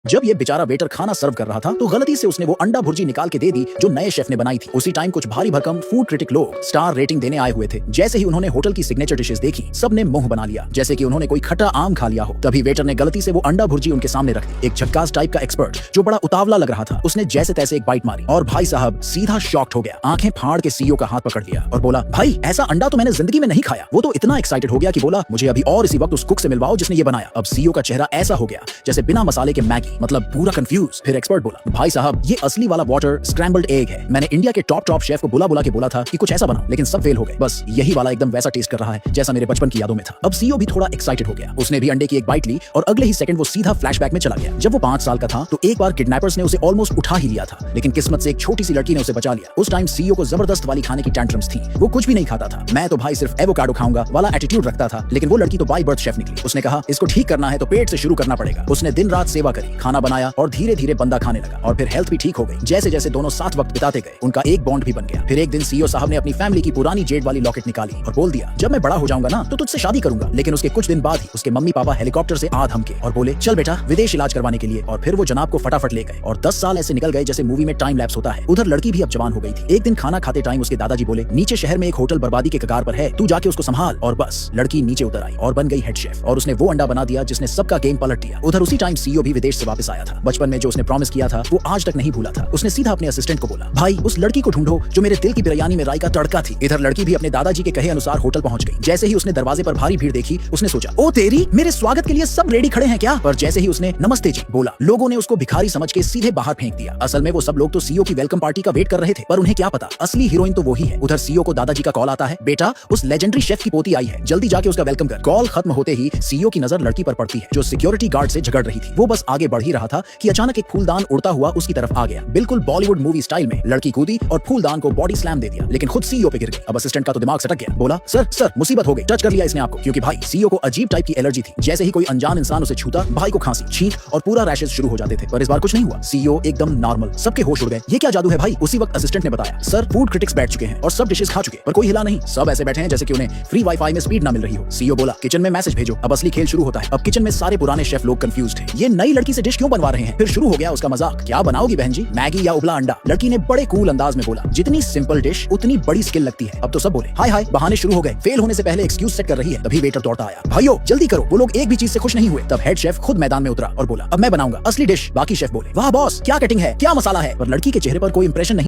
जब ये बेचारा वेटर खाना सर्व कर रहा था तो गलती से उसने वो अंडा भुर्जी निकाल के दे दी जो नए शेफ ने बनाई थी। उसी टाइम कुछ भारी भरकम फूड क्रिटिक लोग स्टार रेटिंग देने आए हुए थे। जैसे ही उन्होंने होटल की सिग्नेचर डिशेस देखी, सबने मुंह बना लिया जैसे कि उन्होंने कोई खट्टा आम खा लिया हो। तभी वेटर ने गलती से वो अंडा भुर्जी उनके सामने रख दी। एक झक्कास टाइप का एक्सपर्ट जो बड़ा उतावला लग रहा था, उसने जैसे तैसे एक बाइट मारी और भाई साहब सीधा शॉक्ड हो गया। आंखें फाड़ के सीईओ का हाथ पकड़ लिया और बोला, भाई ऐसा अंडा तो मैंने जिंदगी में नहीं खाया। वो तो इतना एक्साइटेड हो गया कि बोला, मुझे अभी और इसी वक्त उस कुक से मिलवाओ जिसने ये बनाया। अब सीईओ का चेहरा ऐसा हो गया जैसे बिना मसाले के मैगी, मतलब पूरा कंफ्यूज। फिर एक्सपर्ट बोला, भाई साहब ये असली वाला वाटर स्क्रैम्बल्ड एग है। मैंने इंडिया के टॉप शेफ को बुला के बोला था कि कुछ ऐसा बनाओ, लेकिन सब फेल हो गए। बस यही वाला एकदम वैसा टेस्ट कर रहा है जैसा मेरे बचपन की यादों में था। अब सीईओ भी थोड़ा एक्साइटेड हो गया। उसने भी अंडे की एक बाइट ली और अगले ही सेकंड वो सीधा फ्लैशबैक में चला गया। जब वो 5 साल का था तो एक बार किडनैपर्स ने उसे ऑलमोस्ट उठा ही लिया था, लेकिन किस्मत से एक छोटी सी लड़की ने उसे बचा लिया। उस टाइम सीईओ को जबरदस्त वाली खाने की टैंट्रम्स थी। वो कुछ भी नहीं खाता था। मैं तो भाई सिर्फ एवोकाडो खाऊंगा वाला एटीट्यूड रखता था, लेकिन वो लड़की तो बाय बर्थ शेफ निकली। उसने कहा, इसको ठीक करना है तो पेट से शुरू करना पड़ेगा। उसने दिन रात सेवा करी, खाना बनाया और धीरे धीरे बंदा खाने लगा और फिर हेल्थ भी ठीक हो गई। जैसे जैसे दोनों साथ वक्त बिताते गए, उनका एक बॉन्ड भी बन गया। फिर एक दिन सीईओ साहब ने अपनी फैमिली की पुरानी जेड वाली लॉकेट निकाली और बोल दिया, जब मैं बड़ा हो जाऊंगा ना तो तुझसे शादी करूंगा। लेकिन उसके कुछ दिन बाद ही उसके मम्मी पापा हेलीकॉप्टर से आ धमके और बोले, चल बेटा विदेश इलाज करवाने के लिए। और फिर वो जनाब को फटाफट ले गए और 10 साल ऐसे निकल गए जैसे मूवी में टाइम लैप्स होता है। उधर लड़की भी अब जवान हो गई थी। एक दिन खाना खाते टाइम उसके दादाजी बोले, नीचे शहर में एक होटल बर्बादी के कगार पर है, तू जाके उसको संभाल। और बस लड़की नीचे उतर आई और बन गई हेड शेफ और उसने वो अंडा बना दिया जिसने सबका गेम पलट दिया। उधर उसी टाइम सीईओ भी विदेश से वापस आया था। बचपन में जो उसने प्रॉमिस किया था वो आज तक नहीं भूला था। उसने सीधा अपने असिस्टेंट को बोला, भाई उस लड़की को ढूंढो जो मेरे दिल की बिरयानी में राई का तड़का थी। इधर लड़की भी अपने दादाजी के कहे अनुसार होटल पहुंच गई। जैसे ही उसने दरवाजे पर भारी भीड़ देखी, उसने सोचा, ओ तेरी, मेरे स्वागत के लिए सब रेडी खड़े हैं क्या? पर जैसे ही उसने नमस्ते जी बोला, लोगों ने उसको भिखारी समझ के सीधे बाहर फेंक दिया। असल में वो सब लोग तो सीईओ की वेलकम पार्टी का वेट कर रहे थे, पर उन्हें क्या पता असली हीरोइन तो वही है। उधर सीईओ को दादाजी का कॉल आता है, बेटा उस लेजेंडरी शेफ की पोती आई है, जल्दी जाके उसका वेलकम कर। कॉल खत्म होते ही सीईओ की नजर लड़की पर पड़ती है जो सिक्योरिटी गार्ड से झगड़ रही थी। वो बस आगे बढ़ ही रहा था कि अचानक एक फूलदान उड़ता हुआ उसकी तरफ आ गया। बिल्कुल बॉलीवुड मूवी स्टाइल में लड़की कूदी और फूलदान को बॉडी स्लैम दे दिया, लेकिन खुद सीईओ पे गिर गई। अब असिस्टेंट का तो दिमाग सटक गया। बोला, सर मुसीबत हो गई, टच कर लिया इसने आपको। क्योंकि भाई सीईओ को अजीब टाइप की एलर्जी थी। जैसे ही कोई अनजान इंसान उसे छूता, भाई को खांसी, छींक और पूरा रैशेस शुरू हो जाते थे। पर इस बार कुछ नहीं हुआ। सीईओ एकदम नॉर्मल। सबके होश उड़ गए। ये क्या जादू है भाई? उसी वक्त असिस्टेंट ने बताया, सर फूड क्रिटिक्स बैठ चुके हैं और सब डिशेस खा चुके, पर कोई हिला नहीं। सब ऐसे बैठे हैं जैसे कि उन्हें फ्री वाईफाई में स्पीड ना मिल रही हो। सीईओ बोला, किचन में मैसेज भेजो। अब असली खेल शुरू होता है। अब किचन में सारे पुराने शेफ लोग कंफ्यूज्ड हैं। ये नई लड़की से डिश क्यों बनवा रहे हैं? फिर शुरू हो गया उसका मजाक, क्या बनाओगी बहन जी, मैगी या उबला अंडा? लड़की ने बड़े कूल अंदाज में बोला, जितनी सिंपल डिश उतनी बड़ी स्किल लगती है। अब तो सब बोले, हाय हाय, बहाने शुरू हो गए। फेल होने से पहले एक्सक्यूज सेट कर रही है। तभी वेटर दौड़ता आया, भाइयों जल्दी करो। वो लोग एक भी चीज से खुश नहीं हुए। तब हेड शेफ खुद मैदान में उतरा और बोला, अब मैं बनाऊंगा असली डिश। बाकी शेफ बोले, वाह बॉस क्या कटिंग है, क्या मसाला है। पर लड़की के चेहरे पर कोई इंप्रेशन नहीं।